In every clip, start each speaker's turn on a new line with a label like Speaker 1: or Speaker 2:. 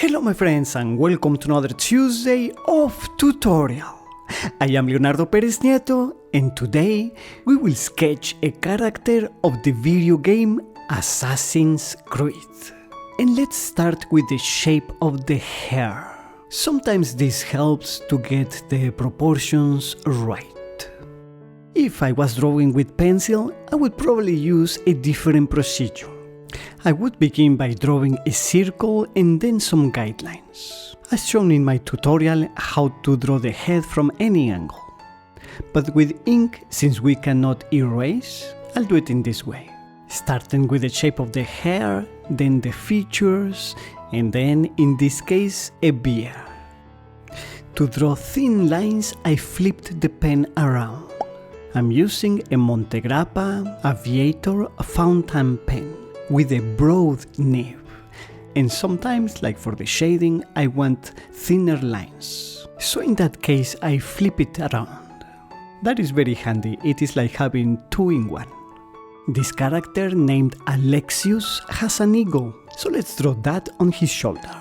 Speaker 1: Hello my friends and welcome to another Tuesday of tutorial. I am Leonardo Perez Nieto and today we will sketch a character of the video game Assassin's Creed. And let's start with the shape of the hair. Sometimes this helps to get the proportions right. If I was drawing with pencil, I would probably use a different procedure. I would begin by drawing a circle and then some guidelines, as shown in my tutorial how to draw the head from any angle. But with ink, since we cannot erase, I'll do it in this way. Starting with the shape of the hair, then the features, and then, in this case, a beard. To draw thin lines, I flipped the pen around. I'm using a Montegrappa Aviator fountain pen with a broad nib, and sometimes, like for the shading, I want thinner lines. So in that case, I flip it around. That is very handy, it is like having two in one. This character named Alexius has an eagle, so let's draw that on his shoulder.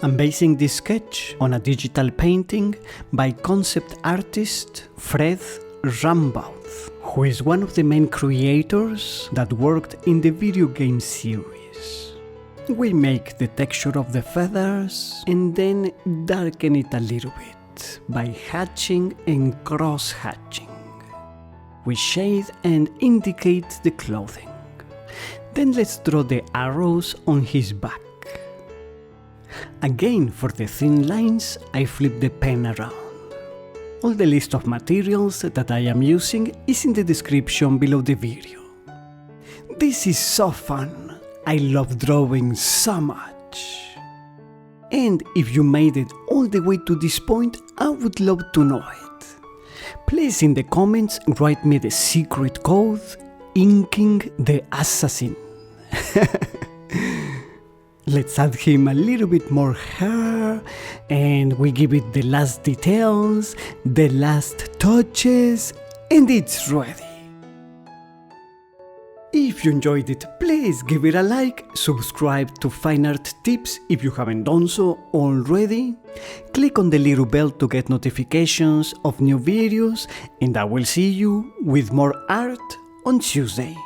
Speaker 1: I'm basing this sketch on a digital painting by concept artist Fred Rambaud, who is one of the main creators that worked in the video game series. We make the texture of the feathers and then darken it a little bit by hatching and cross-hatching. We shade and indicate the clothing. Then let's draw the arrows on his back. Again, for the thin lines, I flip the pen around. All the list of materials that I am using is in the description below the video. This is so fun! I love drawing so much! And if you made it all the way to this point, I would love to know it. Please in the comments write me the secret code, inking the assassin. Let's add him a little bit more hair, and we give it the last details, the last touches, and it's ready. If you enjoyed it, please give it a like, subscribe to Fine Art Tips if you haven't done so already, click on the little bell to get notifications of new videos, and I will see you with more art on Tuesday.